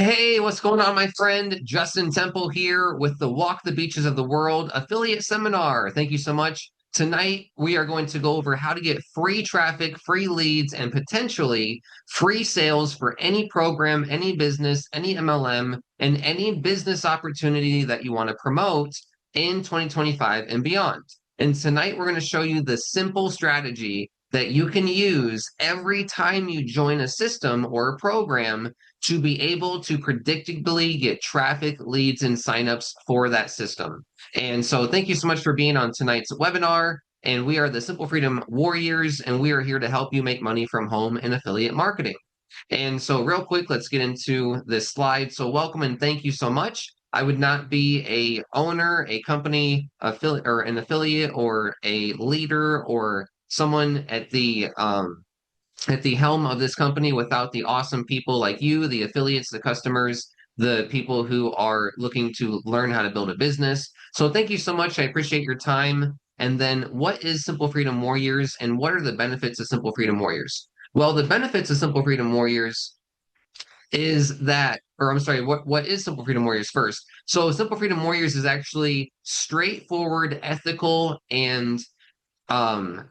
Hey, what's going on, my friend? Justin Temple here with the Walk the Beaches of the World affiliate seminar. Thank you so much. Tonight, we are going to go over how to get free traffic, free leads, and potentially free sales for any program, any business, any MLM, and any business opportunity that you want to promote in 2025 and beyond. And tonight, we're going to show you the simple strategy that you can use every time you join a system or a program to be able to predictably get traffic, leads, and signups for that system. And so thank you so much for being on tonight's webinar. And we are the Simple Freedom Warriors, and we are here to help you make money from home in affiliate marketing. And so real quick, let's get into this slide. So welcome and thank you so much. I would not be a owner, a company affiliate, or an affiliate, or a leader, or someone at the helm of this company without the awesome people like you, the affiliates, the customers, the people who are looking to learn how to build a business. So thank you so much. I appreciate your time. And then what is Simple Freedom Warriors and what are the benefits of Simple Freedom Warriors? Well, the benefits of Simple Freedom Warriors is that, or I'm sorry, what is Simple Freedom Warriors first? So Simple Freedom Warriors is actually straightforward, ethical, and um,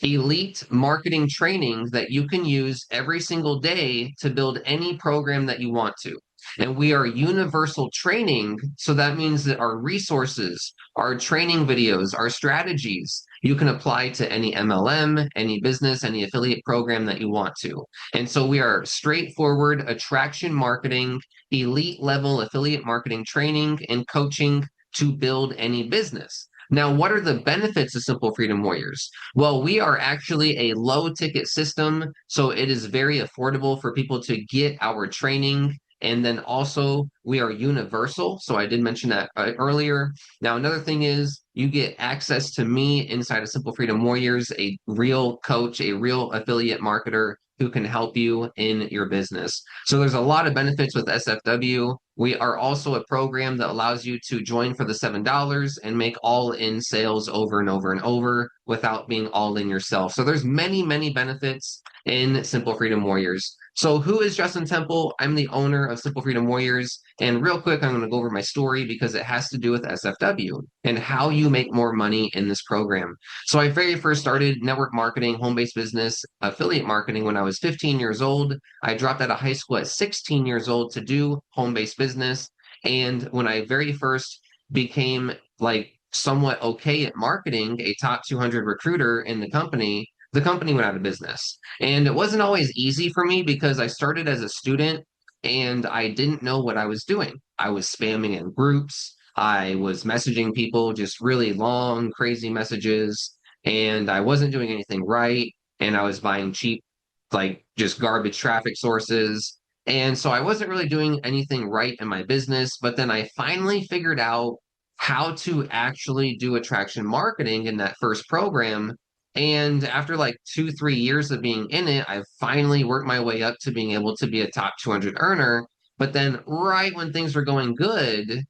elite marketing training that you can use every single day to build any program that you want to. And we are universal training. So that means that our resources, our training videos, our strategies, you can apply to any MLM, any business, any affiliate program that you want to. And so we are straightforward attraction marketing, elite level affiliate marketing training and coaching to build any business. Now, what are the benefits of Simple Freedom Warriors? Well, we are actually a low ticket system, so it is very affordable for people to get our training. And then also, we are universal. So I did mention that earlier. Now, another thing is you get access to me inside of Simple Freedom Warriors, a real coach, a real affiliate marketer who can help you in your business. So there's a lot of benefits with SFW. We are also a program that allows you to join for the $7 and make all in sales over and over and over without being all in yourself. So there's many, many benefits in Simple Freedom Warriors. So who is Justin Temple? I'm the owner of Simple Freedom Warriors. And real quick, I'm going to go over my story because it has to do with SFW and how you make more money in this program. So I very first started network marketing, home-based business, affiliate marketing when I was 15 years old. I dropped out of high school at 16 years old to do home-based business. And when I very first became like somewhat okay at marketing, a top 200 recruiter in the company went out of business. And it wasn't always easy for me because I started as a student and I didn't know what I was doing. I was spamming in groups. I was messaging people just really long, crazy messages, and I wasn't doing anything right. And I was buying cheap, like just garbage traffic sources. And so I wasn't really doing anything right in my business. But then I finally figured out how to actually do attraction marketing in that first program. And after like 2, 3 years of being in it, I finally worked my way up to being able to be a top 200 earner. But then, right when things were going good,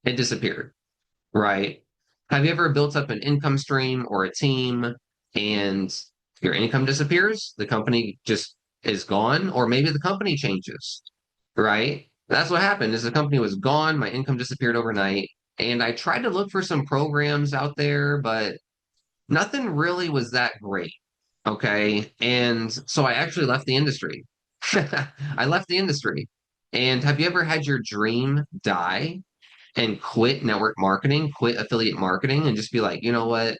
it disappeared, right? Have you ever built up an income stream or a team and your income disappears? The company just is gone, or maybe the company changes, right? That's what happened is the company was gone, my income disappeared overnight, and I tried to look for some programs out there, but nothing really was that great. Okay. And so I actually left the industry. I left the industry. And have you ever had your dream die and quit network marketing, quit affiliate marketing, and just be like, you know what?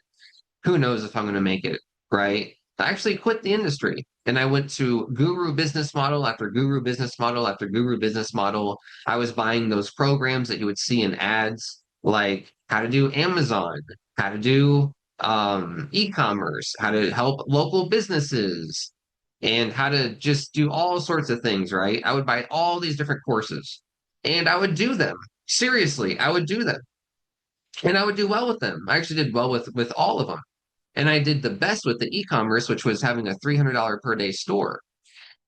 Who knows if I'm going to make it, right? I actually quit the industry and I went to guru business model after guru business model after guru business model. I was buying those programs that you would see in ads, like how to do Amazon, how to do e-commerce, how to help local businesses, and how to just do all sorts of things, right? I would buy all these different courses and I would do them. Seriously, I would do them and I would do well with them. I actually did well with all of them. And I did the best with the e-commerce, which was having a $300 per day store.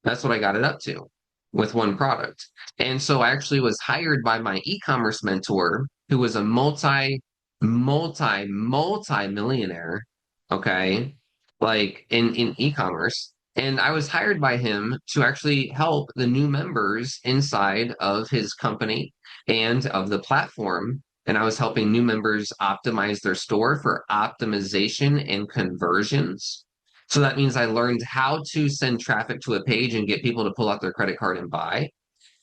That's what I got it up to with one product. And so I actually was hired by my e-commerce mentor, who was a multi millionaire, okay, like in e-commerce. And I was hired by him to actually help the new members inside of his company and of the platform. And I was helping new members optimize their store for optimization and conversions. So that means I learned how to send traffic to a page and get people to pull out their credit card and buy.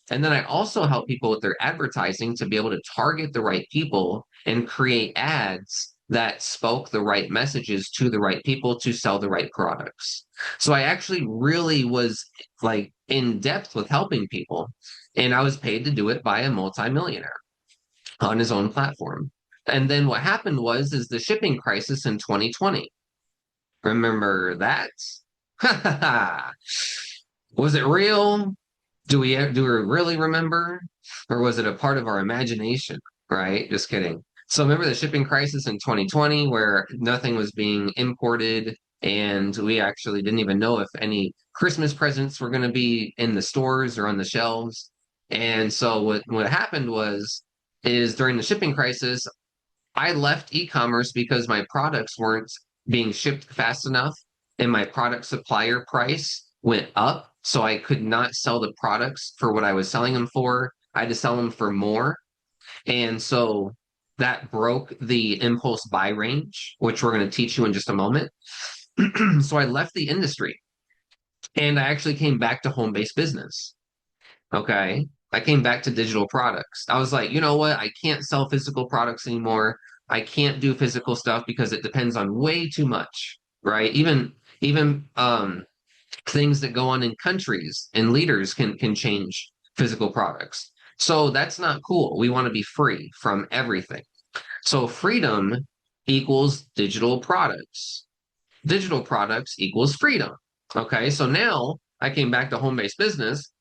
And then I also help people with their advertising to be able to target the right people and create ads that spoke the right messages to the right people to sell the right products. So I actually really was like in depth with helping people. And I was paid to do it by a multimillionaire on his own platform. And then what happened was the shipping crisis in 2020. Remember that? Was it real? Do we really remember, or was it a part of our imagination? Right? Just kidding. So remember the shipping crisis in 2020, where nothing was being imported, and we actually didn't even know if any Christmas presents were going to be in the stores or on the shelves. And so what happened is during the shipping crisis, I left e-commerce because my products weren't being shipped fast enough and my product supplier price went up. So I could not sell the products for what I was selling them for. I had to sell them for more. And so that broke the impulse buy range, which we're going to teach you in just a moment. So I left the industry and I actually came back to home-based business. Okay. I came back to digital products. I was like, you know what? I can't sell physical products anymore. I can't do physical stuff because it depends on way too much, right? Even things that go on in countries and leaders can change physical products. So that's not cool. We want to be free from everything. So freedom equals digital products. Digital products equals freedom. Okay, so now I came back to home-based business,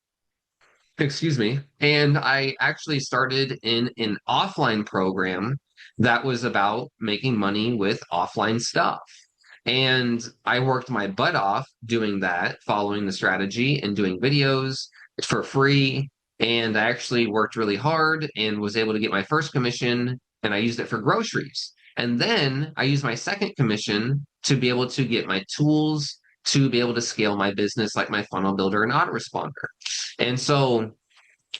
excuse me, and I actually started in an offline program that was about making money with offline stuff. And I worked my butt off doing that, following the strategy and doing videos for free. And I actually worked really hard and was able to get my first commission, and I used it for groceries. And then I used my second commission to be able to get my tools to be able to scale my business, like my funnel builder and autoresponder. And so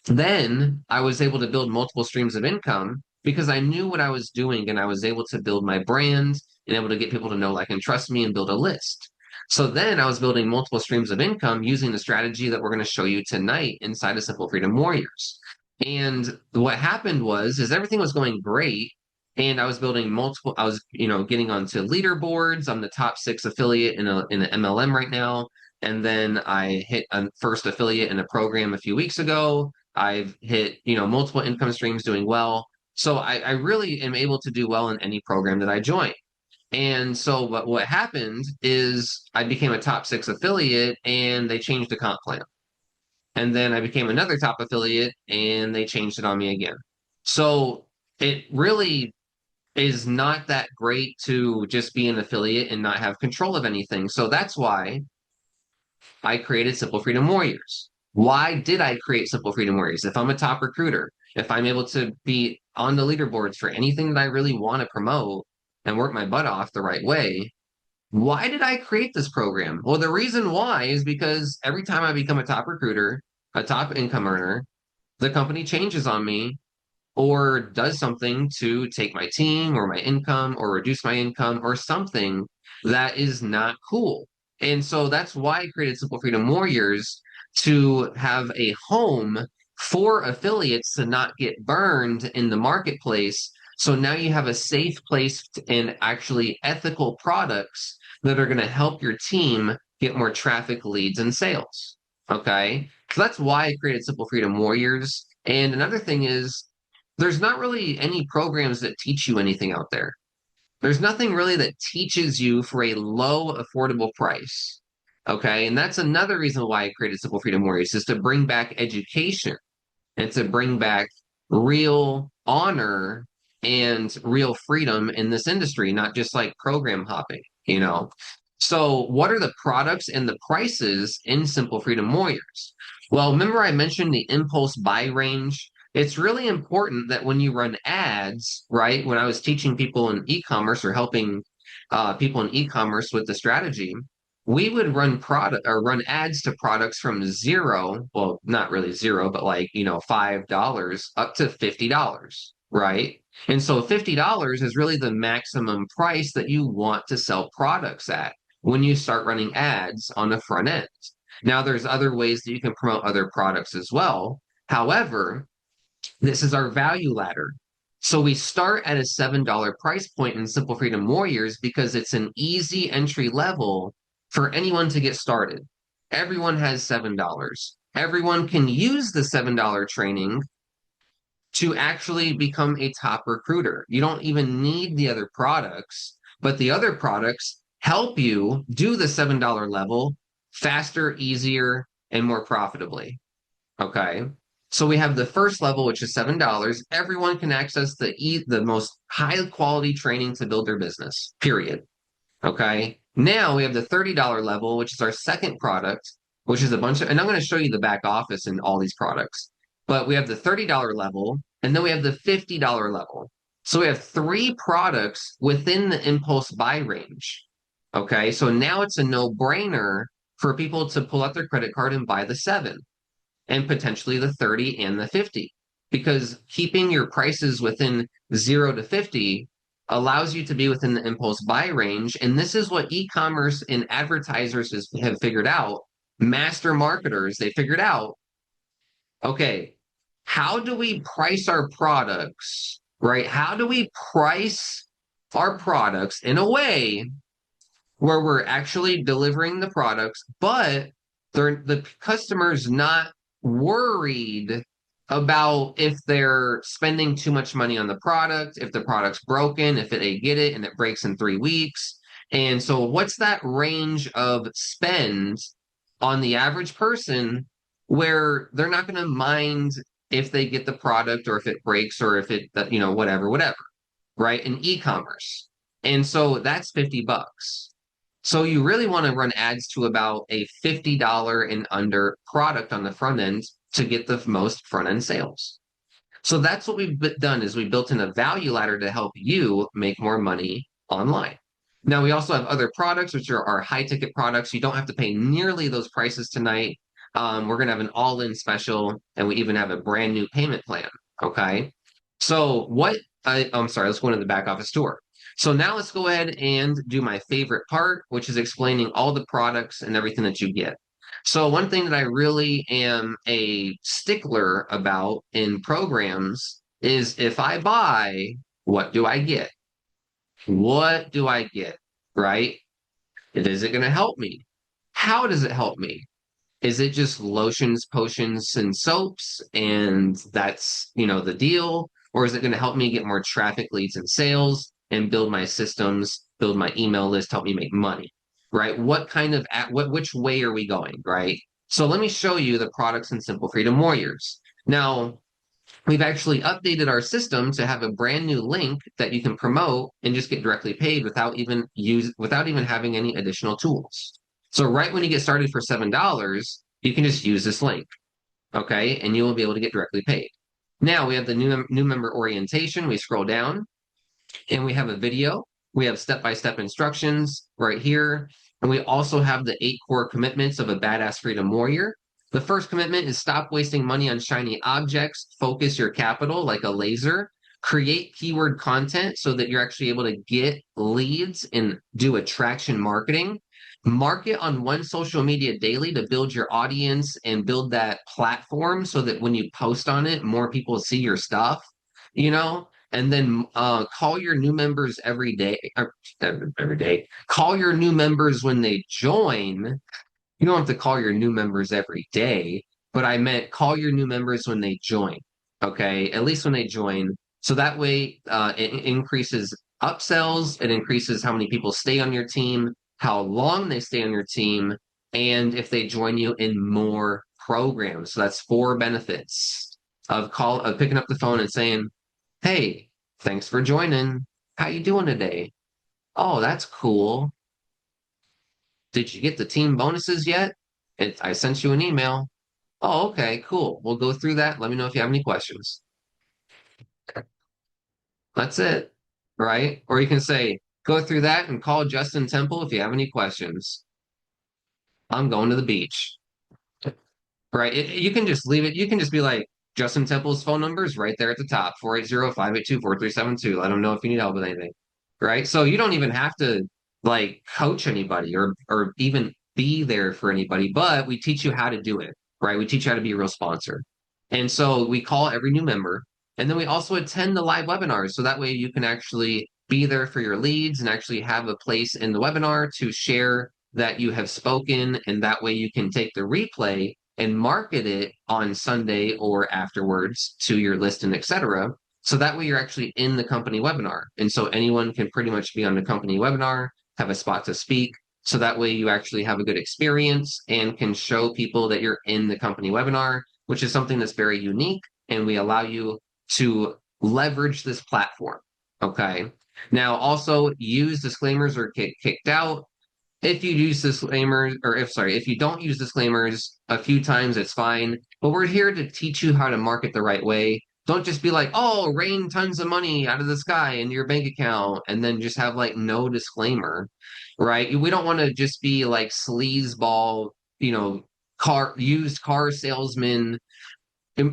then I was able to build multiple streams of income because I knew what I was doing and I was able to build my brand and able to get people to know, like, and trust me and build a list. So then I was building multiple streams of income using the strategy that we're going to show you tonight inside of Simple Freedom Warriors. And what happened is everything was going great. And I was building multiple, I was, getting onto leaderboards. I'm the top 6 affiliate in an MLM right now. And then I hit a first affiliate in a program a few weeks ago. I've hit, multiple income streams doing well. So I really am able to do well in any program that I join. And so what happened is I became a top 6 affiliate and they changed the comp plan. And then I became another top affiliate and they changed it on me again. So it really is not that great to just be an affiliate and not have control of anything. So that's why I created Simple Freedom Warriors. Why did I create Simple Freedom Warriors? If I'm a top recruiter, if I'm able to be on the leaderboards for anything that I really want to promote and work my butt off the right way, why did I create this program? Well, the reason why is because every time I become a top recruiter, a top income earner, the company changes on me or does something to take my team or my income or reduce my income or something that is not cool. And so that's why I created Simple Freedom Warriors to have a home for affiliates to not get burned in the marketplace. So now you have a safe place and actually ethical products that are going to help your team get more traffic, leads, and sales. Okay. So that's why I created Simple Freedom Warriors. And another thing is, there's not really any programs that teach you anything out there. There's nothing really that teaches you for a low, affordable price. Okay. And that's another reason why I created Simple Freedom Warriors is to bring back education and to bring back real honor and real freedom in this industry, not just like program hopping. So, what are the products and the prices in Simple Freedom Warriors? Well, remember I mentioned the impulse buy range? It's really important that when you run ads, right? When I was teaching people in e-commerce or helping people in e-commerce with the strategy, we would run product or run ads to products from zero, well, not really zero, but like, $5 up to $50, right? And so $50 is really the maximum price that you want to sell products at when you start running ads on the front end. Now, there's other ways that you can promote other products as well. However, this is our value ladder. So we start at a $7 price point in Simple Freedom Warriors because it's an easy entry level for anyone to get started. Everyone has $7. Everyone can use the $7 training to actually become a top recruiter. You don't even need the other products, but the other products help you do the $7 level faster, easier, and more profitably. Okay. So we have the first level, which is $7. Everyone can access the most high quality training to build their business, period. Okay. Now we have the $30 level, which is our second product, which is a bunch of, and I'm going to show you the back office in all these products. But we have the $30 level, and then we have the $50 level. So we have three products within the impulse buy range. Okay. So now it's a no-brainer for people to pull out their credit card and buy the seven and potentially the 30 and the 50 because keeping your prices within 0 to 50 allows you to be within the impulse buy range. And this is what e-commerce and advertisers have figured out. Master marketers, they figured out, okay, how do we price our products, right? How do we price our products in a way where we're actually delivering the products, but the customer's not worried about if they're spending too much money on the product, if the product's broken, if they get it and it breaks in 3 weeks. And so, what's that range of spend on the average person where they're not going to mind if they get the product or if it breaks or if it, whatever, right? In e-commerce. And so that's $50. So you really want to run ads to about a $50 and under product on the front end to get the most front end sales. So that's what we've done is we built in a value ladder to help you make more money online. Now we also have other products, which are our high ticket products. You don't have to pay nearly those prices tonight. We're going to have an all-in special, and we even have a brand new payment plan. Okay. So I'm sorry, let's go into the back office tour. So now let's go ahead and do my favorite part, which is explaining all the products and everything that you get. So one thing that I really am a stickler about in programs is if I buy, what do I get? What do I get? Right? Is it going to help me? How does it help me? Is it just lotions, potions, and soaps, and that's, the deal? Or is it going to help me get more traffic leads and sales and build my systems, build my email list, help me make money, right? Which way are we going, right? So let me show you the products in Simple Freedom Warriors. Now, we've actually updated our system to have a brand new link that you can promote and just get directly paid without even having any additional tools. So right when you get started for $7, you can just use this link, okay? And you will be able to get directly paid. Now we have the new member orientation. We scroll down and we have a video. We have step-by-step instructions right here. And we also have the 8 core commitments of a badass freedom warrior. The first commitment is stop wasting money on shiny objects, focus your capital like a laser, create keyword content so that you're actually able to get leads and do attraction marketing. Market on one social media daily to build your audience and build that platform so that when you post on it, more people see your stuff, and then call your new members every day, every day. Call your new members when they join. You don't have to call your new members every day, but I meant call your new members when they join. Okay, at least when they join. So that way, it increases upsells. It increases how many people stay on your team, how long they stay on your team, and if they join you in more programs. So that's 4 benefits of picking up the phone and saying, "Hey, thanks for joining. How you doing today? Oh, that's cool. Did you get the team bonuses yet? I sent you an email. Oh, okay, cool. We'll go through that. Let me know if you have any questions." That's it, right? Or you can say, go through that and call Justin Temple if you have any questions. I'm going to the beach. Right. You can just leave it. You can just be like, Justin Temple's phone number is right there at the top, 480-582-4372. Let them know if you need help with anything. Right. So you don't even have to like coach anybody or even be there for anybody, but we teach you how to do it. Right. We teach you how to be a real sponsor. And so we call every new member. And then we also attend the live webinars. So that way you can actually be there for your leads and actually have a place in the webinar to share that you have spoken. And that way you can take the replay and market it on Sunday or afterwards to your list and etc. So that way you're actually in the company webinar. And so anyone can pretty much be on the company webinar, have a spot to speak. So that way you actually have a good experience and can show people that you're in the company webinar, which is something that's very unique. And we allow you to leverage this platform. Okay. Now, also use disclaimers or get kicked out. If you use disclaimers, or if you don't use disclaimers a few times, it's fine. But we're here to teach you how to market the right way. Don't just be like, oh, rain tons of money out of the sky in your bank account, and then just have like no disclaimer, right? We don't want to just be like sleazeball, used car salesman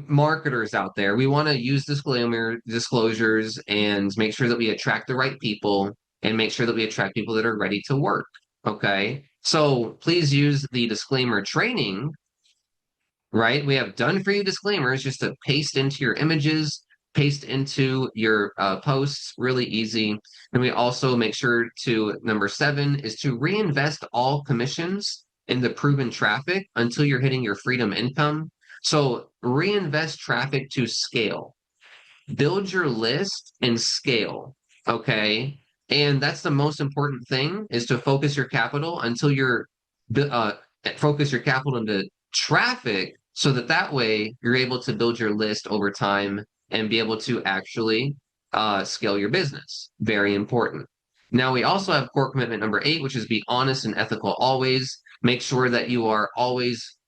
marketers out there. We want to use disclosures and make sure that we attract the right people and make sure that we attract people that are ready to work. Okay. So please use the disclaimer training, right? We have done for you disclaimers just to paste into your images, paste into your posts, really easy. And we also make sure to number 7 is to reinvest all commissions in the proven traffic until you're hitting your freedom income. So reinvest traffic to scale, build your list and scale. Okay. And that's the most important thing is to focus your capital until you're uh, focus your capital into traffic so that that way you're able to build your list over time and be able to actually scale your business. Very important. Now we also have core commitment number 8, which is be honest and ethical always. Make sure that you are always,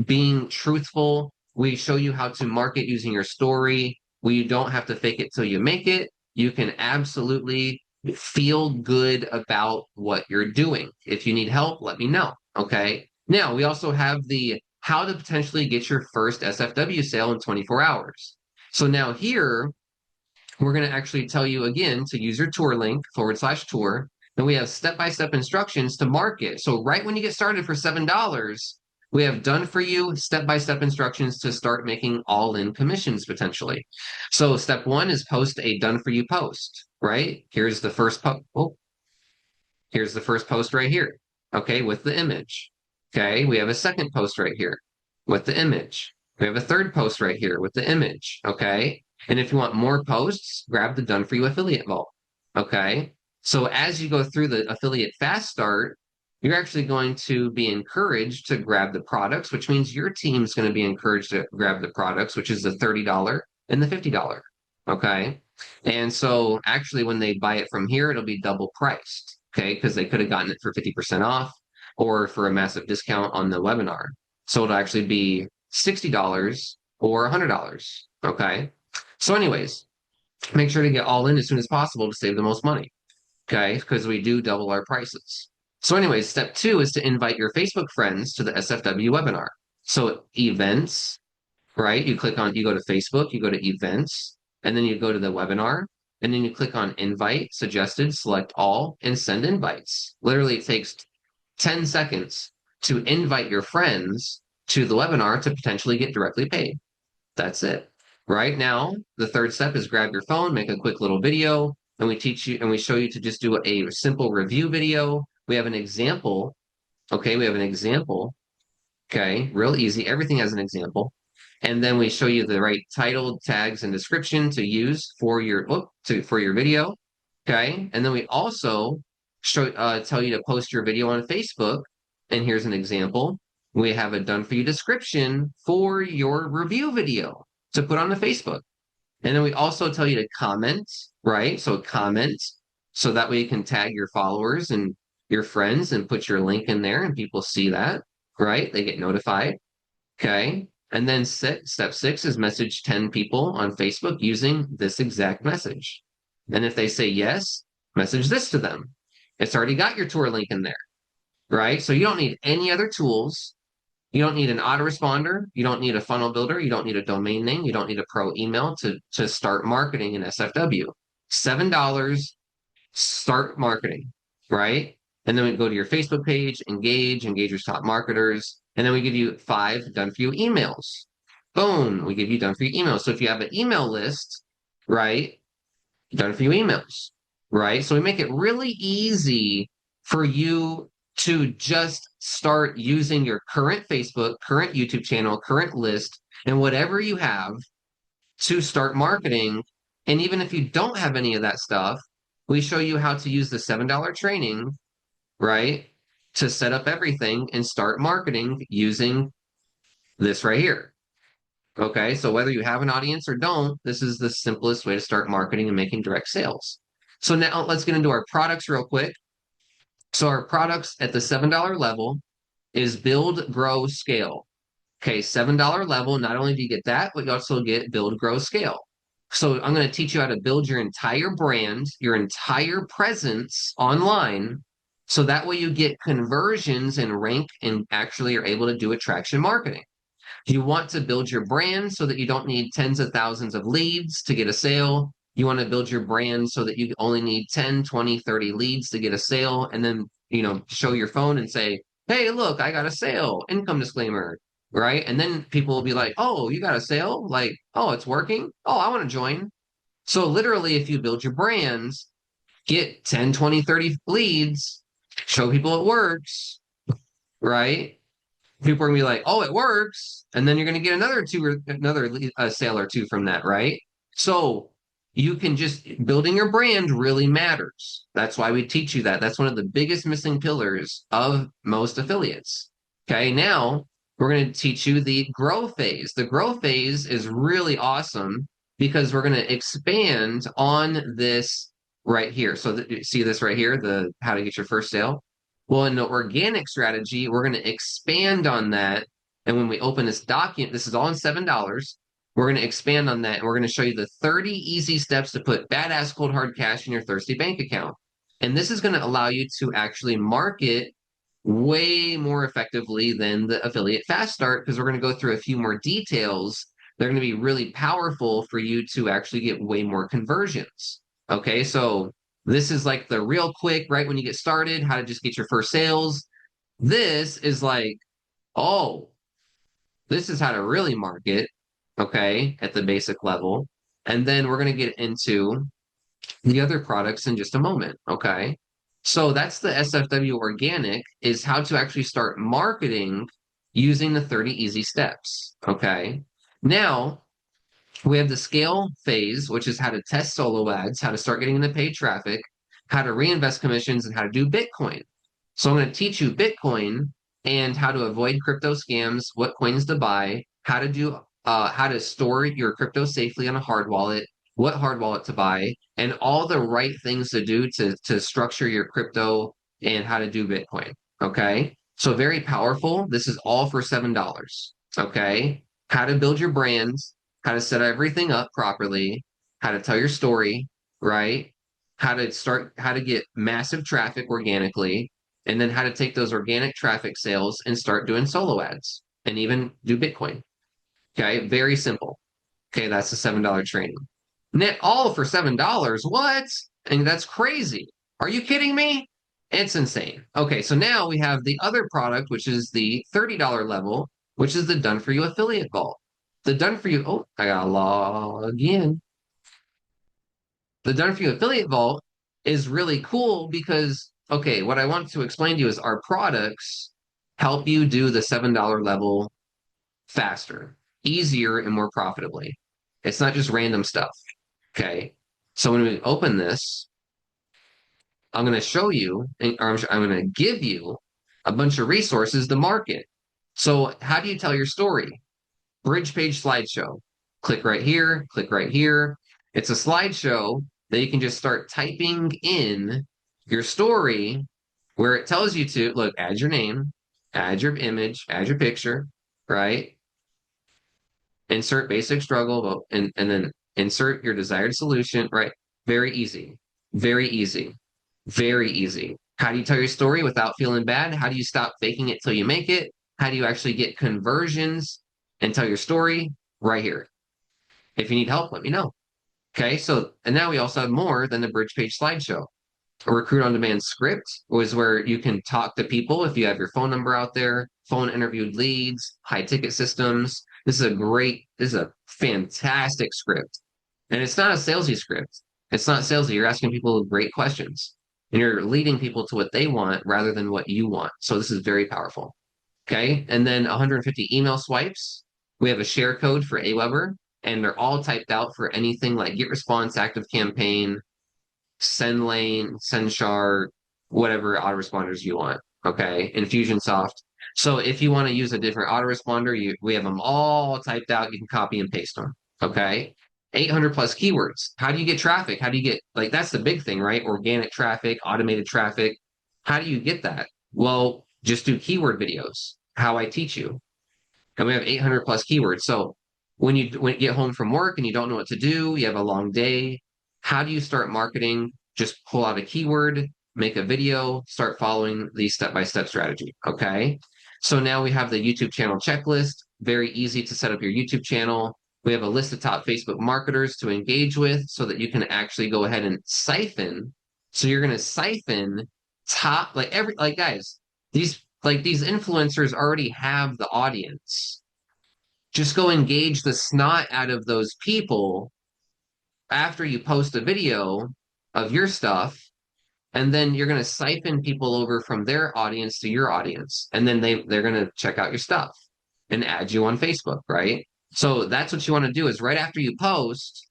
being truthful. We show you how to market using your story. We don't have to fake it till you make it. You can absolutely feel good about what you're doing. If you need help, let me know. Okay. Now, we also have the how to potentially get your first SFW sale in 24 hours. So now here, we're going to actually tell you again to use your tour link /tour. And we have step-by-step instructions to market. So right when you get started for $7, we have done for you step-by-step instructions to start making all-in commissions potentially. So step 1 is post a done for you post, right? Here's the first post. Oh, here's the first post right here. Okay, with the image. Okay, we have a second post right here with the image. We have a third post right here with the image. Okay. And if you want more posts, grab the Done For You affiliate vault. Okay. So as you go through the affiliate fast start, you're actually going to be encouraged to grab the products, which means your team's going to be encouraged to grab the products, which is the $30 and the $50. Okay. And so actually, when they buy it from here, it'll be double priced. Okay. Because they could have gotten it for 50% off or for a massive discount on the webinar. So it'll actually be $60 or $100. Okay. So, anyways, make sure to get all in as soon as possible to save the most money. Okay. Because we do double our prices. So, anyways, step 2 is to invite your Facebook friends to the SFW webinar. So, events, right? You go to Facebook, you go to events, and then you go to the webinar, and then you click on invite, suggested, select all, and send invites. Literally, it takes 10 seconds to invite your friends to the webinar to potentially get directly paid. That's it. Right now, the third step is grab your phone, make a quick little video, and we teach you and we show you to just do a simple review video. We have an example. Okay, we have an example. Okay, real easy. Everything has an example. And then we show you the right title, tags, and description to use for your video. Okay, and then we also tell you to post your video on Facebook. And here's an example. We have a done for you description for your review video to put on the Facebook. And then we also tell you to comment, right? So comment so that way you can tag your followers and your friends and put your link in there and people see that, right? They get notified. Okay. And then step 6 is message 10 people on Facebook using this exact message. And if they say yes, message this to them. It's already got your tour link in there, right? So you don't need any other tools. You don't need an autoresponder. You don't need a funnel builder. You don't need a domain name. You don't need a pro email to start marketing in SFW. $7, start marketing, right? And then we go to your Facebook page, engage your top marketers. And then we give you 5 done for you emails. Boom, we give you done for you emails. So if you have an email list, right, done for you emails, right? So we make it really easy for you to just start using your current Facebook, current YouTube channel, current list, and whatever you have to start marketing. And even if you don't have any of that stuff, we show you how to use the $7 training, right, to set up everything and start marketing using this right here. Okay, so whether you have an audience or don't, this is the simplest way to start marketing and making direct sales. So now let's get into our products real quick. So our products at the $7 level is build, grow, scale. Okay, $7 level, not only do you get that, but you also get build, grow, scale. So I'm going to teach you how to build your entire brand, your entire presence online. So that way you get conversions and rank and actually are able to do attraction marketing. You want to build your brand so that you don't need tens of thousands of leads to get a sale. You want to build your brand so that you only need 10, 20, 30 leads to get a sale. And then, show your phone and say, hey, look, I got a sale, income disclaimer, right? And then people will be like, oh, you got a sale? Like, oh, it's working? Oh, I want to join. So literally, if you build your brands, get 10, 20, 30 leads, show people it works, right? People are gonna be like, "Oh, it works," and then you're gonna get another two or another sale or two from that, right? So you can just building your brand really matters. That's why we teach you that. That's one of the biggest missing pillars of most affiliates. Okay, now we're going to teach you the grow phase. The grow phase is really awesome because we're going to expand on this right here. So see this right here, the how to get your first sale. Well, in the organic strategy, we're going to expand on that. And when we open this document, this is all in $7. We're going to expand on that and we're going to show you the 30 easy steps to put badass cold hard cash in your thirsty bank account. And this is going to allow you to actually market way more effectively than the affiliate fast start because we're going to go through a few more details. They're going to be really powerful for you to actually get way more conversions. Okay, so this is like the real quick, right when you get started, how to just get your first sales. This is like, oh, this is how to really market, okay, at the basic level. And then we're going to get into the other products in just a moment, okay? So that's the SFW organic is how to actually start marketing using the 30 easy steps, okay? Now, we have the scale phase, which is how to test solo ads, how to start getting into paid traffic, how to reinvest commissions, and how to do Bitcoin. So I'm going to teach you Bitcoin and how to avoid crypto scams, what coins to buy, how to store your crypto safely on a hard wallet, what hard wallet to buy, and all the right things to do to structure your crypto and how to do Bitcoin. Okay. So very powerful. This is all for $7. Okay. How to build your brand, how to set everything up properly, how to tell your story, right? How to get massive traffic organically, and then how to take those organic traffic sales and start doing solo ads and even do Bitcoin. Okay, very simple. Okay, that's the $7 training. Net all for $7. What? And that's crazy. Are you kidding me? It's insane. Okay, so now we have the other product, which is the $30 level, which is the Done For You Affiliate Vault. The Done For You, oh, I gotta log in. The Done For You Affiliate Vault is really cool because, okay, what I want to explain to you is our products help you do the $7 level faster, easier, and more profitably. It's not just random stuff. Okay. So when we open this, I'm going to show you, or I'm going to give you a bunch of resources to market. So how do you tell your story? Bridge page slideshow. Click right here, click right here. It's a slideshow that you can just start typing in your story where it tells you to look, add your name, add your image, add your picture, right? Insert basic struggle, and then insert your desired solution, right? Very easy, very easy, very easy. How do you tell your story without feeling bad? How do you stop faking it till you make it? How do you actually get conversions and tell your story? Right here. If you need help, let me know. Okay, so and now we also have more than the bridge page slideshow. A recruit on demand script was where you can talk to people if you have your phone number out there, phone interviewed leads, high ticket systems. This is a fantastic script. And it's not a salesy script. It's not salesy. You're asking people great questions and you're leading people to what they want rather than what you want. So this is very powerful. Okay. And then 150 email swipes. We have a share code for Aweber, and they're all typed out for anything like Get Response, Active Campaign, Send Lane, Send Shard, whatever autoresponders you want. Okay. Infusionsoft. So if you want to use a different autoresponder, we have them all typed out. You can copy and paste them. Okay. 800 plus keywords. How do you get traffic? How do you get, like, that's the big thing, right? Organic traffic, automated traffic. How do you get that? Well, just do keyword videos, how I teach you. And we have 800 plus keywords. So when you get home from work and you don't know what to do, you have a long day, how do you start marketing? Just pull out a keyword, make a video, start following the step-by-step strategy. Okay. So now we have the YouTube channel checklist. Very easy to set up your YouTube channel. We have a list of top Facebook marketers to engage with so that you can actually go ahead and siphon. So you're going to siphon top, like guys, these influencers already have the audience. Just go engage the snot out of those people after you post a video of your stuff, and then you're going to siphon people over from their audience to your audience, and then they're going to check out your stuff and add you on Facebook, right? So that's what you want to do is right after you post,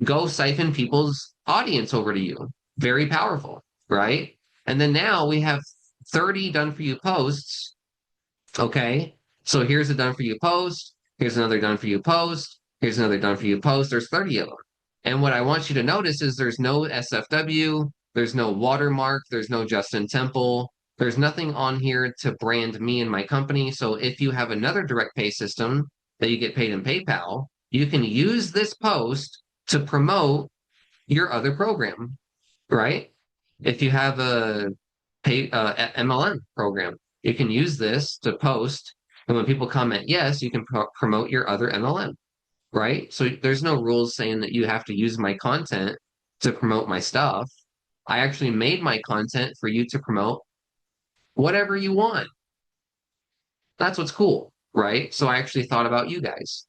go siphon people's audience over to you. Very powerful, right? And then now we have 30 done for you posts. Okay. So here's a done for you post. Here's another done for you post. Here's another done for you post. There's 30 of them. And what I want you to notice is there's no SFW, there's no watermark, there's no Justin Temple, there's nothing on here to brand me and my company. So if you have another direct pay system that you get paid in PayPal, you can use this post to promote your other program, right? If you have a pay MLM program, you can use this to post, and when people comment yes, you can promote your other MLM, right? So there's no rules saying that you have to use my content to promote my stuff. I actually made my content for you to promote whatever you want. That's what's cool, right? So I actually thought about you guys.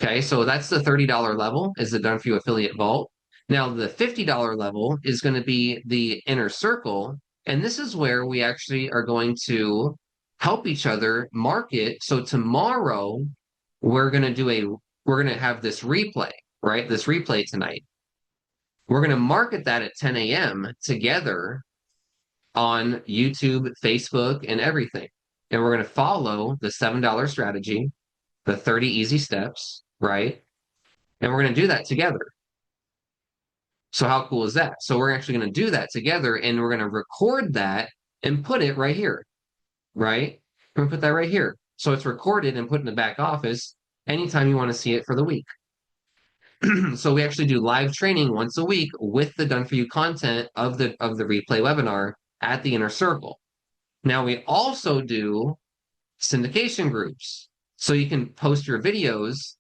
Okay, so that's the $30 level is the Done For You Affiliate Vault. Now the $50 level is going to be the inner circle, and this is where we actually are going to help each other market. So tomorrow we're going to have this replay, right? This replay tonight. We're going to market that at 10 a.m. together on YouTube, Facebook, and everything. And we're going to follow the $7 strategy, the 30 easy steps, right? And we're going to do that together. So how cool is that? So we're actually going to do that together, and we're going to record that and put it right here, right? We're going to put that right here. So it's recorded and put in the back office anytime you want to see it for the week. So we actually do live training once a week with the done for you content of the replay webinar at the inner circle. Now we also do syndication groups. So you can post your videos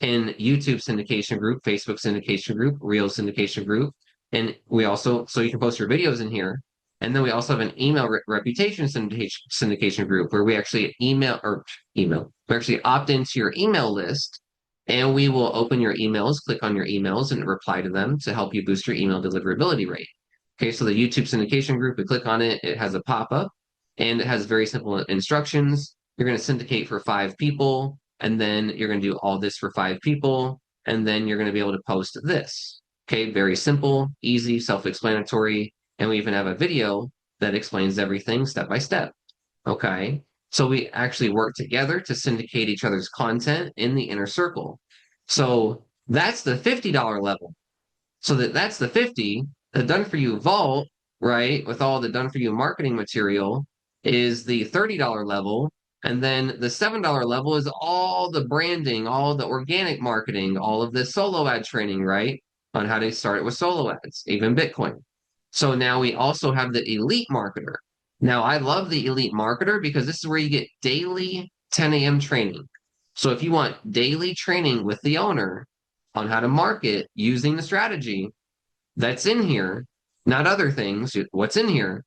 in YouTube syndication group, Facebook syndication group, Reel syndication group. And so you can post your videos in here. And then we also have an email reputation syndication group where we actually we actually opt into your email list, and we will open your emails, click on your emails and reply to them to help you boost your email deliverability rate. Okay, so the YouTube syndication group, we click on it, it has a pop-up and it has very simple instructions. You're going to syndicate for 5 people, and then you're going to do all this for 5 people, and then you're going to be able to post this. Okay, very simple, easy, self-explanatory, and we even have a video that explains everything step by step. Okay, so we actually work together to syndicate each other's content in the inner circle. So that's the $50 level. So that's the 50. The Done For You Vault, right, with all the Done For You marketing material is the $30 level. And then the $7 level is all the branding, all the organic marketing, all of the solo ad training, right, on how to start it with solo ads, even Bitcoin. So now we also have the elite marketer. Now I love the elite marketer because this is where you get daily 10 a.m. training. So if you want daily training with the owner on how to market using the strategy that's in here, not other things, what's in here,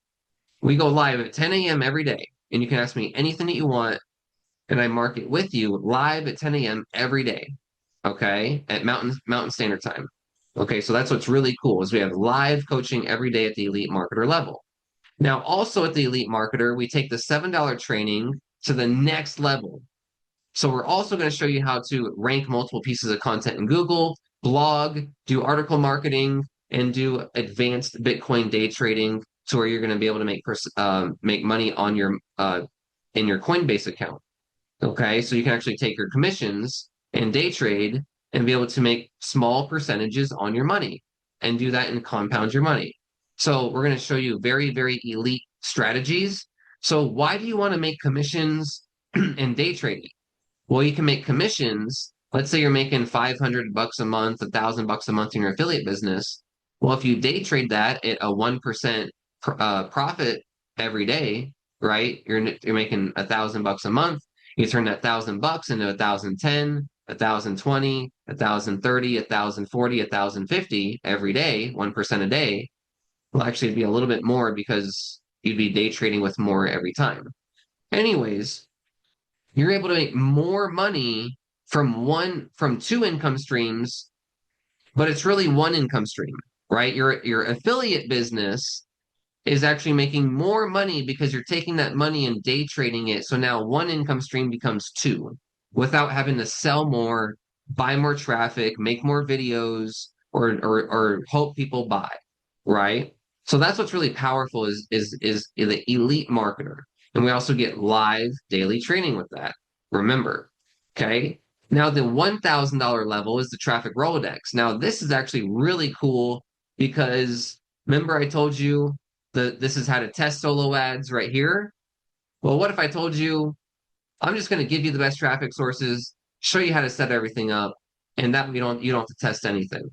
we go live at 10 a.m. every day. And you can ask me anything that you want, and I market with you live at 10 a.m. every day. Okay, at Mountain Standard Time. Okay, so that's what's really cool is we have live coaching every day at the elite marketer level. Now, also at the elite marketer, we take the $7 training to the next level. So we're also going to show you how to rank multiple pieces of content in Google, blog, do article marketing, and do advanced Bitcoin day trading to where you're going to be able to make money on your in your Coinbase account. Okay, so you can actually take your commissions and day trade and be able to make small percentages on your money and do that and compound your money. So we're going to show you very, very elite strategies. So why do you want to make commissions in day trading? Well, you can make commissions. Let's say you're making 500 bucks a month, 1,000 bucks a month in your affiliate business. Well, if you day trade that at a 1% profit every day, right? You're making 1,000 bucks a month. You turn that 1,000 bucks into 1,010, 1,020, 1,030, 1,040, 1,050 every day, 1% a day. Well, actually, it'd be a little bit more because you'd be day trading with more every time. Anyways, you're able to make more money from two income streams, but it's really one income stream, right? Your affiliate business is actually making more money because you're taking that money and day trading it. So now one income stream becomes two without having to sell more, buy more traffic, make more videos, or hope people buy, right? So that's what's really powerful is the elite marketer. And we also get live daily training with that. Remember, okay? Now the $1,000 level is the traffic Rolodex. Now this is actually really cool because remember I told you this is how to test solo ads right here. Well, what if I told you I'm just going to give you the best traffic sources, show you how to set everything up, and that you don't have to test anything,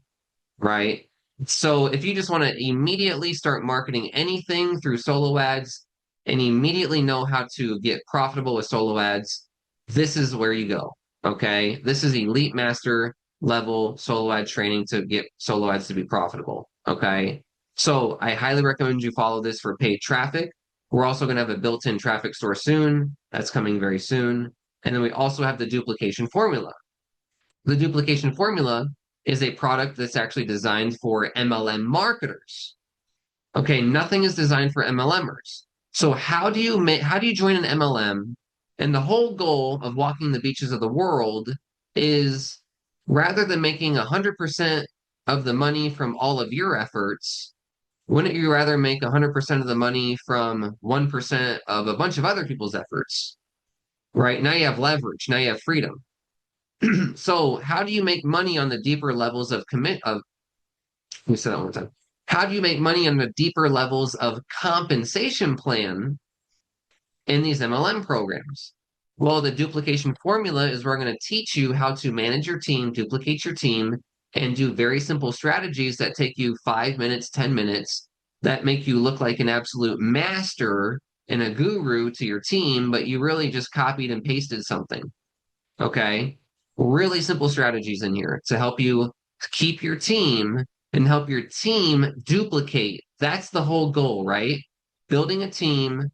right? So if you just want to immediately start marketing anything through solo ads and immediately know how to get profitable with solo ads, this is where you go. Okay. This is elite master level solo ad training to get solo ads to be profitable. Okay. So I highly recommend you follow this for paid traffic. We're also going to have a built-in traffic store soon. That's coming very soon. And then we also have the duplication formula. The duplication formula is a product that's actually designed for MLM marketers. Okay, nothing is designed for MLMers. So how do you join an MLM? And the whole goal of walking the beaches of the world is rather than making 100% of the money from all of your efforts, wouldn't you rather make 100% of the money from 1% of a bunch of other people's efforts? Right? Now you have leverage, now you have freedom. So how do you make money on the deeper levels of commit of let me say that one more time. How do you make money on the deeper levels of compensation plan in these MLM programs? Well, the duplication formula is we're going to teach you how to manage your team, duplicate your team, and do very simple strategies that take you 5 minutes, 10 minutes, that make you look like an absolute master and a guru to your team, but you really just copied and pasted something. Okay. Really simple strategies in here to help you keep your team and help your team duplicate. That's the whole goal, right? Building a team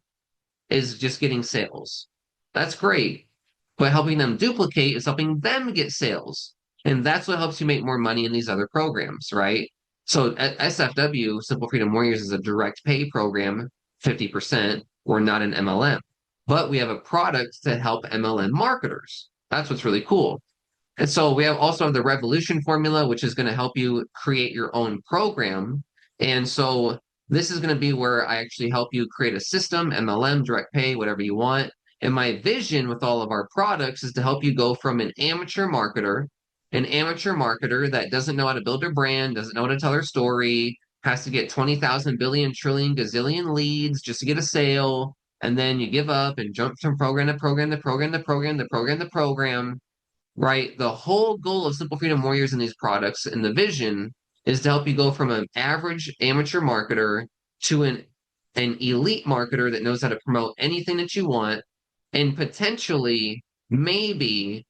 is just getting sales. That's great. But helping them duplicate is helping them get sales. And that's what helps you make more money in these other programs, right? So at SFW, Simple Freedom Warriors, is a direct pay program, 50%. We're not an MLM, but we have a product to help MLM marketers. That's what's really cool. And so we also have the Revolution formula, which is going to help you create your own program. And so this is going to be where I actually help you create a system, MLM, direct pay, whatever you want. And my vision with all of our products is to help you go from an amateur marketer that doesn't know how to build a brand, doesn't know how to tell their story, has to get 20,000 billion trillion gazillion leads just to get a sale. And then you give up and jump from program to program to program to program to program to program, right? The whole goal of Simple Freedom Warriors and these products and the vision is to help you go from an average amateur marketer to an elite marketer that knows how to promote anything that you want, and potentially maybe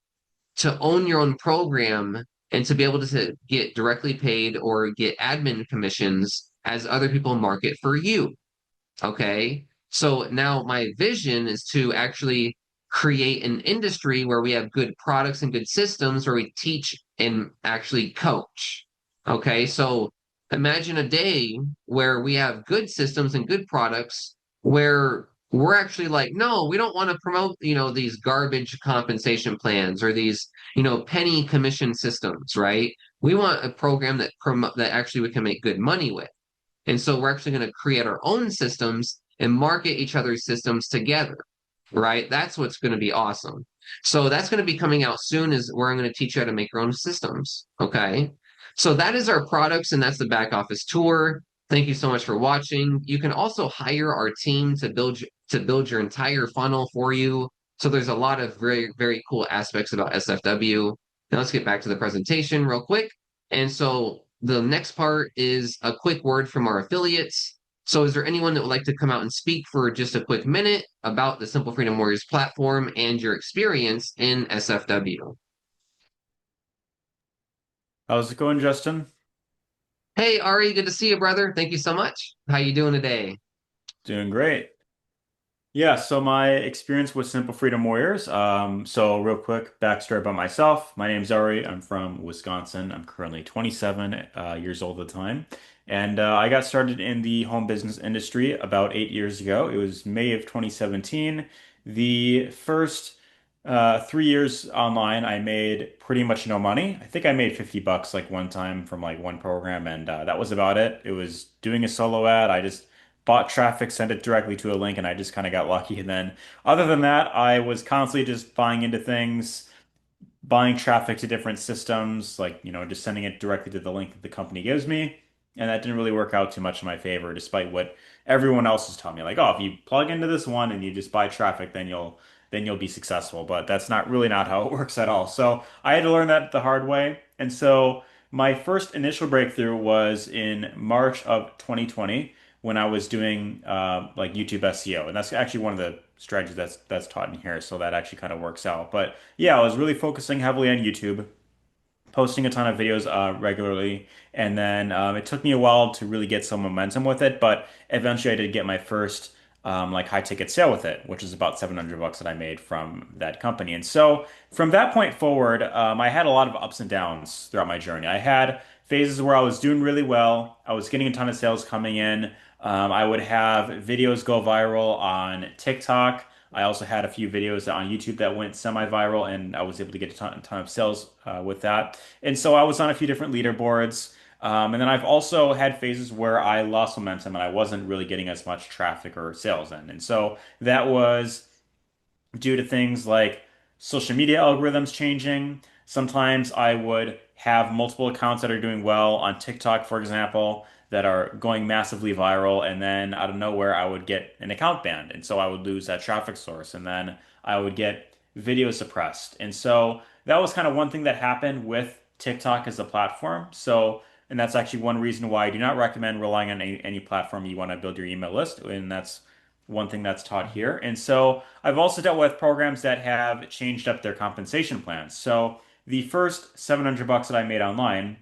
to own your own program and to be able to get directly paid or get admin commissions as other people market for you. Okay. So now my vision is to actually create an industry where we have good products and good systems where we teach and actually coach. Okay. So imagine a day where we have good systems and good products where we're actually like, no, we don't want to promote, these garbage compensation plans or these, penny commission systems, right? We want a program that actually we can make good money with. And so we're actually going to create our own systems and market each other's systems together, right? That's what's going to be awesome. So that's going to be coming out soon is where I'm going to teach you how to make your own systems. Okay. So that is our products and that's the back office tour. Thank you so much for watching. You can also hire our team to build your entire funnel for you. So there's a lot of very, very cool aspects about SFW. Now let's get back to the presentation real quick. And so the next part is a quick word from our affiliates. So is there anyone that would like to come out and speak for just a quick minute about the Simple Freedom Warriors platform and your experience in SFW? How's it going, Justin? Hey, Ari, good to see you, brother. Thank you so much. How you doing today? Doing great. Yeah, so my experience with Simple Freedom Warriors. So real quick backstory about myself. My name's Ari. I'm from Wisconsin. I'm currently 27 years old at the time. And I got started in the home business industry about 8 years ago. It was May of 2017. The first 3 years online, I made pretty much no money. I think I made 50 bucks like one time from like one program, and that was about it. It was doing a solo ad. I just bought traffic, sent it directly to a link, and I just kind of got lucky. And then, other than that, I was constantly just buying into things, buying traffic to different systems, like, just sending it directly to the link that the company gives me. And that didn't really work out too much in my favor, despite what everyone else is telling me. Like, oh, if you plug into this one and you just buy traffic, then you'll be successful. But that's not how it works at all. So I had to learn that the hard way. And so my first initial breakthrough was in March of 2020 when I was doing like YouTube SEO. And that's actually one of the strategies that's taught in here. So that actually kind of works out. But yeah, I was really focusing heavily on YouTube, posting a ton of videos regularly, and then it took me a while to really get some momentum with it, but eventually I did get my first like high ticket sale with it, which is about 700 bucks that I made from that company. And so from that point forward, I had a lot of ups and downs throughout my journey. I had phases where I was doing really well. I was getting a ton of sales coming in. I would have videos go viral on TikTok. I also had a few videos on YouTube that went semi-viral, and I was able to get a ton of sales with that. And so I was on a few different leaderboards. And then I've also had phases where I lost momentum and I wasn't really getting as much traffic or sales in. And so that was due to things like social media algorithms changing. Sometimes I would have multiple accounts that are doing well on TikTok, for example, that are going massively viral, and then out of nowhere, I would get an account banned. And so I would lose that traffic source, and then I would get videos suppressed. And so that was kind of one thing that happened with TikTok as a platform. So, and that's actually one reason why I do not recommend relying on any platform you want to build your email list. And that's one thing that's taught here. And so I've also dealt with programs that have changed up their compensation plans. So the first 700 bucks that I made online,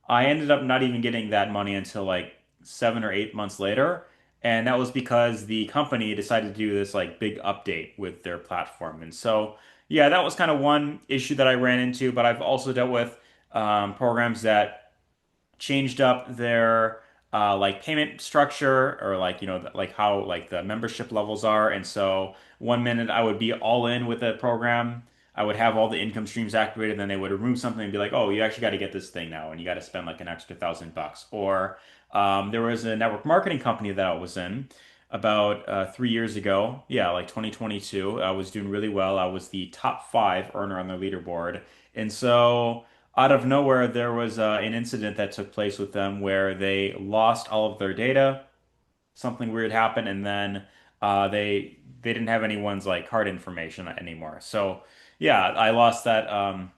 I ended up not even getting that money until like 7 or 8 months later. And that was because the company decided to do this like big update with their platform. And so, yeah, that was kind of one issue that I ran into. But I've also dealt with programs that changed up their like payment structure, or like like how like the membership levels are. And so one minute I would be all in with a program, I would have all the income streams activated, then they would remove something and be like, oh, you actually got to get this thing now and you got to spend like an extra 1,000 bucks. Or there was a network marketing company that I was in about 3 years ago, yeah, like 2022. I was doing really well. I was the top five earner on their leaderboard. And so out of nowhere, there was an incident that took place with them where they lost all of their data. Something weird happened, and then they didn't have anyone's like card information anymore. So yeah, I lost that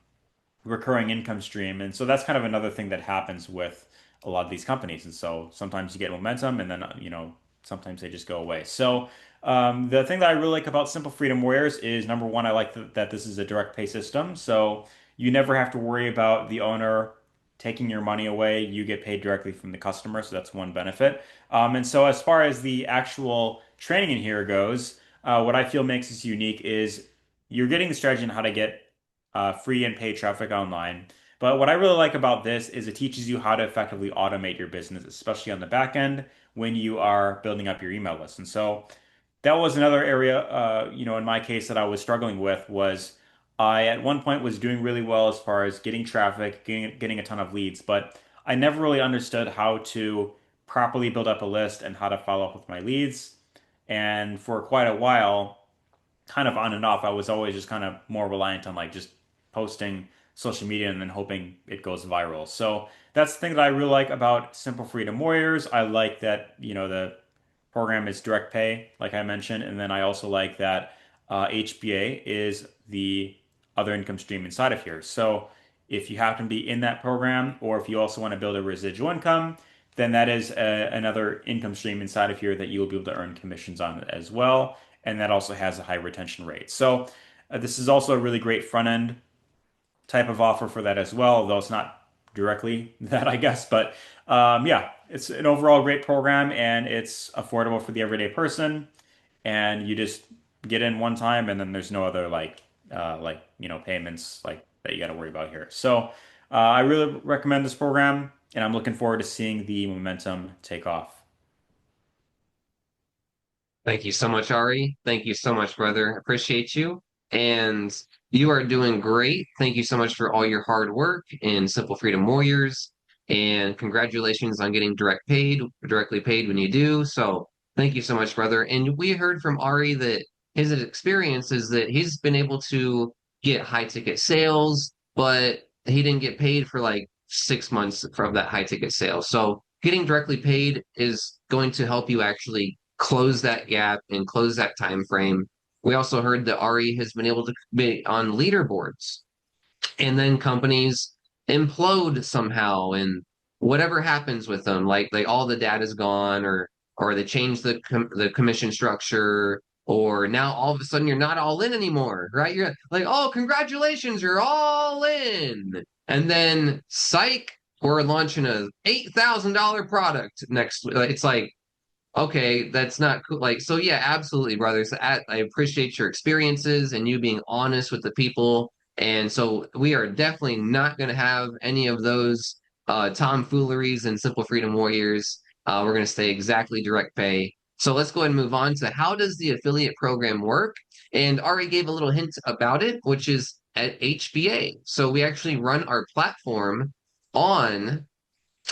recurring income stream, and so that's kind of another thing that happens with a lot of these companies. And so sometimes you get momentum, and then sometimes they just go away. So the thing that I really like about Simple Freedom Warriors is number one, I like that this is a direct pay system. So you never have to worry about the owner taking your money away. You get paid directly from the customer. So that's one benefit. And so as far as the actual training in here goes, what I feel makes this unique is you're getting the strategy on how to get free and paid traffic online. But what I really like about this is it teaches you how to effectively automate your business, especially on the back end when you are building up your email list. And so that was another area, in my case that I was struggling with was I at one point was doing really well as far as getting traffic, getting a ton of leads, but I never really understood how to properly build up a list and how to follow up with my leads. And for quite a while, kind of on and off. I was always just kind of more reliant on like just posting social media and then hoping it goes viral. So that's the thing that I really like about Simple Freedom Warriors. I like that, the program is direct pay, like I mentioned, and then I also like that HBA is the other income stream inside of here. So if you happen to be in that program, or if you also want to build a residual income, then that is another income stream inside of here that you will be able to earn commissions on as well. And that also has a high retention rate. So this is also a really great front end type of offer for that as well, though it's not directly that, I guess. But yeah, it's an overall great program and it's affordable for the everyday person. And you just get in one time, and then there's no other payments like that you got to worry about here. So I really recommend this program, and I'm looking forward to seeing the momentum take off. Thank you so much, Ari. Thank you so much, brother. Appreciate you. And you are doing great. Thank you so much for all your hard work in Simple Freedom Warriors. And congratulations on getting directly paid when you do. So thank you so much, brother. And we heard from Ari that his experience is that he's been able to get high ticket sales, but he didn't get paid for like 6 months from that high ticket sale. So getting directly paid is going to help you actually close that gap and close that time frame. We also heard that Ari has been able to be on leaderboards, and then companies implode somehow, and whatever happens with them, like all the data's gone, or they change the commission structure, or now all of a sudden you're not all in anymore, right? You're like, oh, congratulations, you're all in, and then psych, we're launching a $8,000 product next. It's like, okay, that's not cool. Like, so yeah, absolutely, brothers. I appreciate your experiences and you being honest with the people. And so we are definitely not going to have any of those tomfooleries and Simple Freedom Warriors. We're going to stay exactly direct pay. So let's go ahead and move on to how does the affiliate program work? And Ari gave a little hint about it, which is at HBA. So we actually run our platform on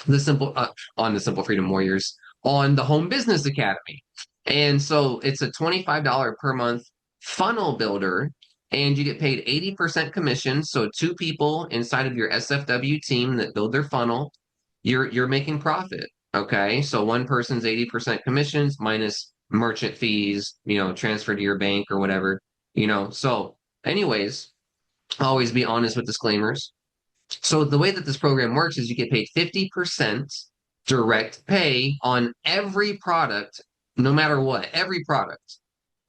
the Simple Freedom Warriors on the Home Business Academy. And so it's a $25 per month funnel builder, and you get paid 80% commission. So two people inside of your SFW team that build their funnel, you're making profit. Okay. So one person's 80% commissions minus merchant fees, transfer to your bank or whatever. So anyways, always be honest with disclaimers. So the way that this program works is you get paid 50% direct pay on every product, no matter what, every product.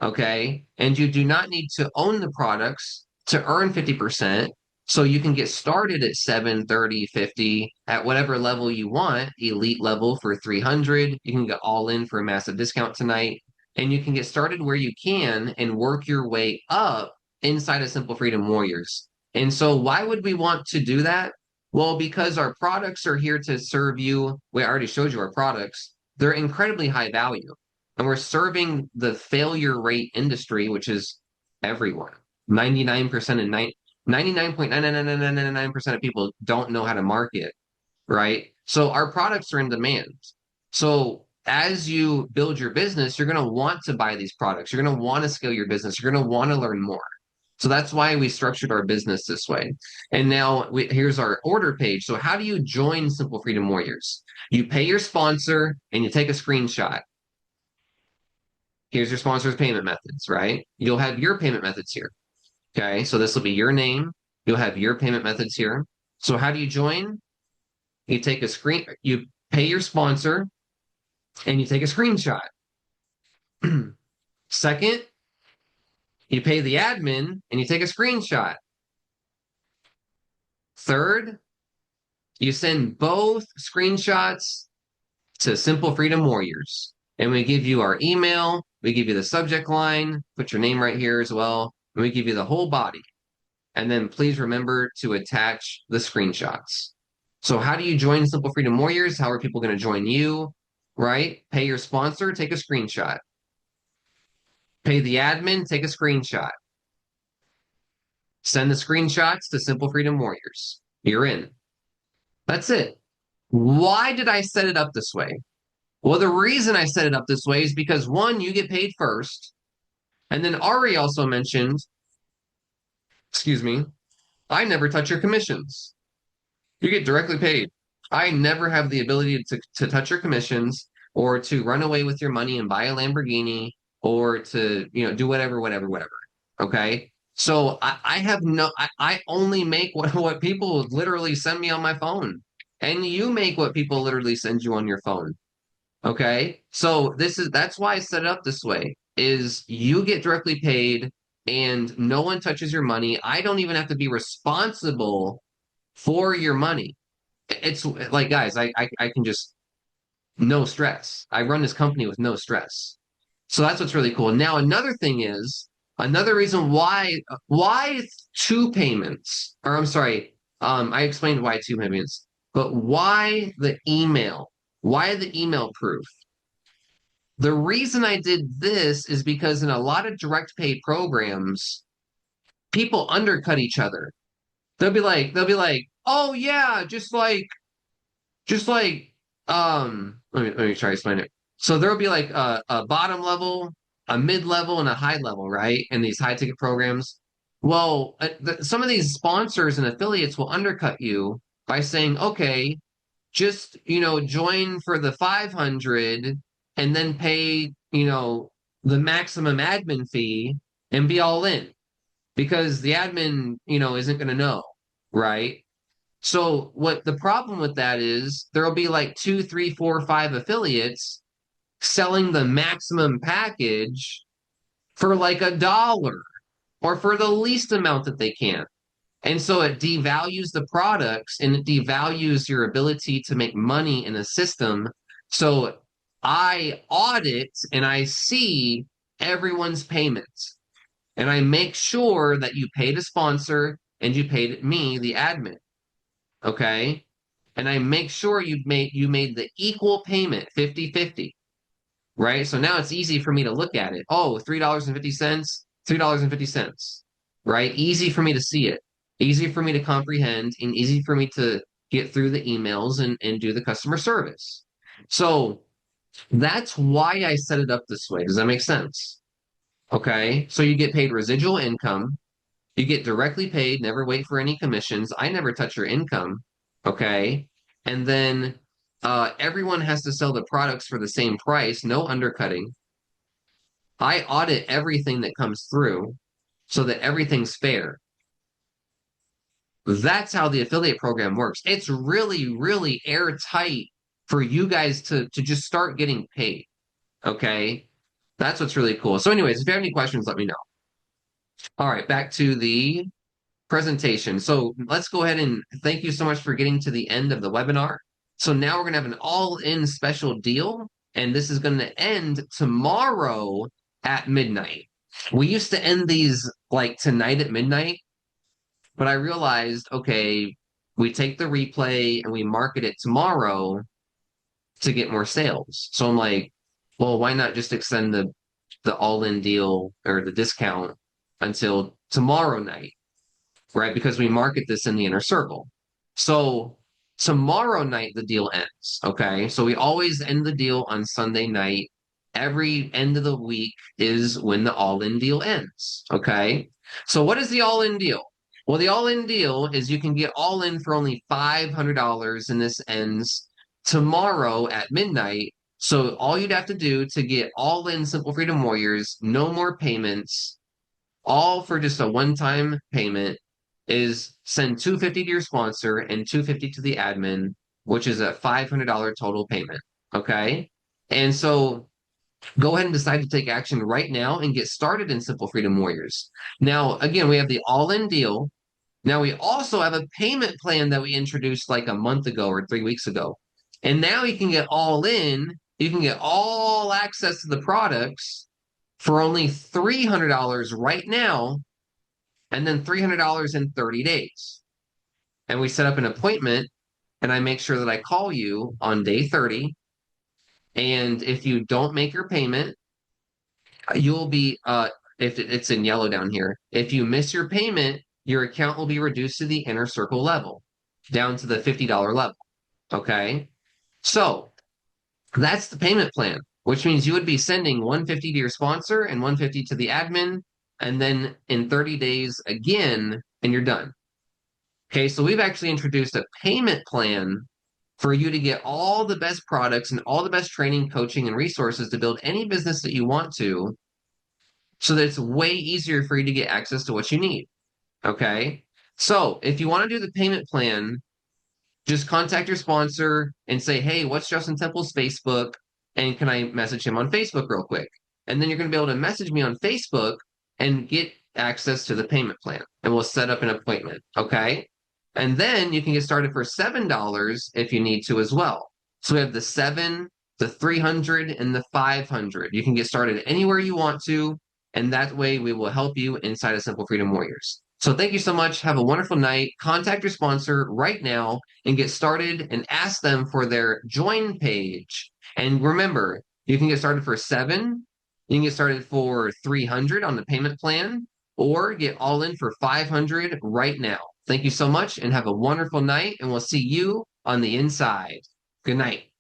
Okay. And you do not need to own the products to earn 50%. So you can get started at 7, 30, 50 at whatever level you want, elite level for 300. You can get all in for a massive discount tonight. And you can get started where you can and work your way up inside of Simple Freedom Warriors. And so why would we want to do that? Well, because our products are here to serve you. We already showed you our products. They're incredibly high value. And we're serving the failure rate industry, which is everyone. 99% and 99.99999% of people don't know how to market, right? So our products are in demand. So as you build your business, you're going to want to buy these products. You're going to want to scale your business. You're going to want to learn more. So that's why we structured our business this way. And now here's our order page. So how do you join Simple Freedom Warriors? You pay your sponsor and you take a screenshot. Here's your sponsor's payment methods, right? You'll have your payment methods here. Okay, so this will be your name. You'll have your payment methods here. So how do you join? You pay your sponsor and you take a screenshot. Second, you pay the admin and you take a screenshot. Third, you send both screenshots to Simple Freedom Warriors. And we give you our email, we give you the subject line, put your name right here as well, and we give you the whole body. And then please remember to attach the screenshots. So, how do you join Simple Freedom Warriors? How are people going to join you? Right? Pay your sponsor, take a screenshot. Pay the admin, take a screenshot. Send the screenshots to Simple Freedom Warriors. You're in. That's it. Why did I set it up this way? Well, the reason I set it up this way is because one, you get paid first. And then Ari also mentioned, excuse me, I never touch your commissions. You get directly paid. I never have the ability to touch your commissions or to run away with your money and buy a Lamborghini or to, do whatever, whatever, whatever. Okay. So I have I only make what people literally send me on my phone. And you make what people literally send you on your phone. Okay. So that's why I set it up this way is you get directly paid and no one touches your money. I don't even have to be responsible for your money. It's like, guys, I can just no stress. I run this company with no stress. So that's what's really cool. Now, another thing is another reason why two payments, or I'm sorry, I explained why two payments, but why the email? Why the email proof? The reason I did this is because in a lot of direct pay programs, people undercut each other. They'll be like, oh yeah, just like let me try to explain it. So there'll be like a bottom level, a mid level, and a high level, right? In these high ticket programs. Well, some of these sponsors and affiliates will undercut you by saying, okay, just join for the 500 and then pay the maximum admin fee and be all in because the admin isn't going to know, right? So what the problem with that is there'll be like two, three, four, five affiliates selling the maximum package for like $1 or for the least amount that they can. And so it devalues the products and it devalues your ability to make money in a system. So I audit and I see everyone's payments and I make sure that you paid a sponsor and you paid me, the admin. Okay. And I make sure you made the equal payment 50-50, right? So now it's easy for me to look at it. Oh, $3.50, $3.50, right? Easy for me to see it, easy for me to comprehend, and easy for me to get through the emails and do the customer service. So that's why I set it up this way. Does that make sense? Okay. So you get paid residual income. You get directly paid, never wait for any commissions. I never touch your income. Okay. And then everyone has to sell the products for the same price, no undercutting. I audit everything that comes through so that everything's fair. That's how the affiliate program works. It's really, really airtight for you guys to just start getting paid. Okay. That's what's really cool. So, anyways, if you have any questions, let me know. All right, back to the presentation. So let's go ahead and thank you so much for getting to the end of the webinar. So now we're going to have an all-in special deal, and this is going to end tomorrow at midnight. We used to end these like tonight at midnight, but I realized, okay, we take the replay and we market it tomorrow to get more sales. So I'm like, well, why not just extend the all-in deal or the discount until tomorrow night? Right? Because we market this in the inner circle. So tomorrow night, the deal ends. Okay. So we always end the deal on Sunday night. Every end of the week is when the all in deal ends. Okay. So what is the all in deal? Well, the all in deal is you can get all in for only $500, and this ends tomorrow at midnight. So all you'd have to do to get all in Simple Freedom Warriors, no more payments, all for just a one-time payment is send 250 to your sponsor and 250 to the admin, which is a $500 total payment. Okay. And so Go ahead and decide to take action right now and get started in Simple Freedom Warriors. Now, again, we have the all-in deal. Now we also have a payment plan that we introduced like a month ago or 3 weeks ago. And now you can get all in, you can get all access to the products for only $300 right now, and then $300 in 30 days. And we set up an appointment, and I make sure that I call you on day 30. And if you don't make your payment, you'll be if it's in yellow down here, if you miss your payment, your account will be reduced to the inner circle level, down to the $50 level. Okay. So that's the payment plan, which means you would be sending 150 to your sponsor and 150 to the admin, and then in 30 days again, and you're done. Okay, so we've actually introduced a payment plan for you to get all the best products and all the best training, coaching, and resources to build any business that you want to, so that it's way easier for you to get access to what you need. Okay. So if you want to do the payment plan, just contact your sponsor and say, hey, what's Justin Temple's Facebook? And can I message him on Facebook real quick? And then you're going to be able to message me on Facebook and get access to the payment plan. And we'll set up an appointment. Okay. And then you can get started for $7 if you need to as well. So we have the 7, the 300, and the 500. You can get started anywhere you want to. And that way we will help you inside of Simple Freedom Warriors. So thank you so much. Have a wonderful night. Contact your sponsor right now and get started and ask them for their join page. And remember, you can get started for 7, you can get started for 300 on the payment plan, or get all in for 500 right now. Thank you so much and have a wonderful night, and we'll see you on the inside. Good night.